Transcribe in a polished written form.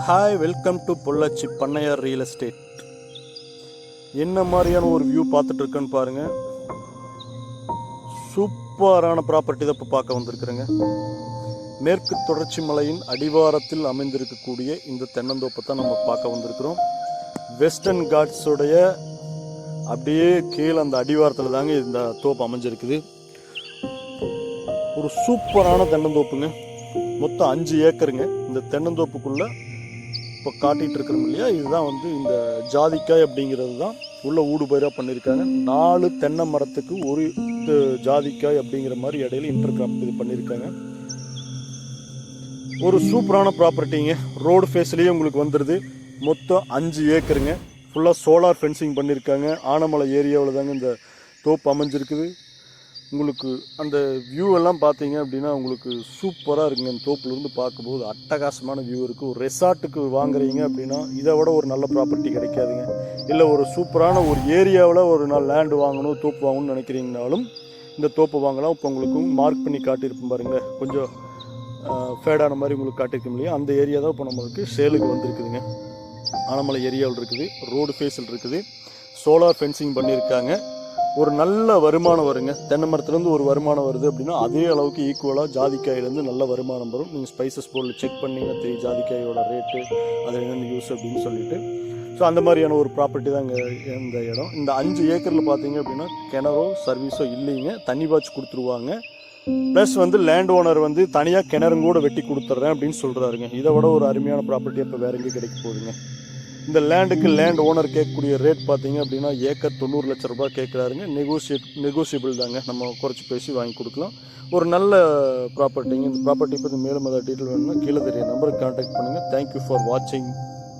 Hi, welcome to Pollachi பண்ணையார் real estate. என்ன மாதிரியான ஒரு வியூ பார்த்துட்டு இருக்கேன்னு பாருங்கள். சூப்பரான ப்ராப்பர்ட்டி தான் இப்போ பார்க்க வந்திருக்கிறேங்க. மேற்கு தொடர்ச்சி மலையின் அடிவாரத்தில் அமைந்திருக்கக்கூடிய இந்த தென்னந்தோப்பை தான் நம்ம பார்க்க வந்திருக்கிறோம். வெஸ்டர்ன் காட்ஸுடைய அப்படியே கீழே அந்த அடிவாரத்தில் தாங்க இந்த தோப்பு அமைஞ்சிருக்குது. ஒரு சூப்பரான தென்னந்தோப்புங்க. மொத்தம் 5 ஏக்கருங்க. இந்த தென்னந்தோப்புக்குள்ளே இப்போ காட்டிகிட்டு இருக்கிறோம் இல்லையா, இதுதான் வந்து இந்த ஜாதிக்காய் அப்படிங்கிறது தான் உள்ள ஊடுபயிராக பண்ணியிருக்காங்க. 4 தென்னை மரத்துக்கு ஒரு ஜாதிக்காய் அப்படிங்கிற மாதிரி இடையில இன்டர்கிராப் இது பண்ணியிருக்காங்க. ஒரு சூப்பரான ப்ராப்பர்ட்டிங்க. ரோடு ஃபேஸ்லேயே உங்களுக்கு வந்துடுது. மொத்தம் 5 ஏக்கருங்க. ஃபுல்லாக சோலார் ஃபென்சிங் பண்ணியிருக்காங்க. ஆனமலை ஏரியாவில் தாங்க இந்த தோப்பு அமைஞ்சிருக்குது. உங்களுக்கு அந்த வியூ எல்லாம் பார்த்தீங்க அப்படின்னா உங்களுக்கு சூப்பராக இருக்குங்க. இந்த தோப்புலேருந்து பார்க்கும்போது அட்டகாசமான வியூ இருக்குது. ஒரு ரெசார்ட்டுக்கு வாங்குறீங்க அப்படின்னா இதை விட ஒரு நல்ல ப்ராப்பர்ட்டி கிடைக்காதுங்க. இல்லை ஒரு சூப்பரான ஒரு ஏரியாவில் ஒரு நாள் லேண்டு வாங்கணும், தோப்பு வாங்கணும்னு நினைக்கிறீங்கனாலும் இந்த தோப்பு வாங்கலாம். இப்போ உங்களுக்கு மார்க் பண்ணி காட்டியிருப்போம் பாருங்கள். கொஞ்சம் ஃபேடான மாதிரி உங்களுக்கு காட்டியிருக்கோம் இல்லையா, அந்த ஏரியா தான் இப்போ நம்மளுக்கு சேலுக்கு வந்திருக்குதுங்க. ஆனமலை ஏரியாவில் இருக்குது. ரோடு ஃபேஸில் இருக்குது. சோலார் ஃபென்சிங் பண்ணியிருக்காங்க. ஒரு நல்ல வருமானம் வருங்க. தென்னை மரத்துலேருந்து ஒரு வருமானம் வருது அப்படின்னா அதே அளவுக்கு ஈக்குவலாக ஜாதிக்காயிலேருந்து நல்ல வருமானம் வரும். நீங்கள் ஸ்பைசஸ் போர்டில் செக் பண்ணிங்கன்னா தெரியும் ஜாதிக்காயோட ரேட்டு, அது என்னென்ன யூஸ் அப்படின்னு சொல்லிட்டு. ஸோ அந்த மாதிரியான ஒரு ப்ராப்பர்ட்டி தான் இங்கே இந்த இடம். இந்த 5 ஏக்கரில் பார்த்தீங்க அப்படின்னா கிணறோ சர்வீஸோ இல்லைங்க. தண்ணி பாய்ச்சி கொடுத்துருவாங்க. ப்ளஸ் வந்து லேண்ட் ஓனர் வந்து தனியாக கிணறும் கூட வெட்டி கொடுத்துட்றேன் அப்படின்னு சொல்கிறாருங்க. இதை விட ஒரு அருமையான ப்ராப்பர்ட்டி அப்போ வேறு எங்கே கிடைக்க போகுதுங்க. இந்த லேண்டுக்கு லேண்ட் ஓனர் கேட்கக்கூடிய ரேட் பார்த்தீங்க அப்படின்னா ஏக்கர் 90 லட்ச ரூபாய் கேட்குறாருங்க. நெகோசியபிள் தாங்க. நம்ம குறைச்சி பேசி வாங்கி கொடுக்கலாம். ஒரு நல்ல ப்ராப்பர்ட்டிங்க. இந்த ப்ராப்பர்ட்டி பற்றி மேலும் ஏதாவது டீட்டெயில் வேணும்னா கீழே தெரிய நம்பருக்கு கான்டாக்ட் பண்ணுங்கள். தேங்க்யூ ஃபார் வாட்சிங்.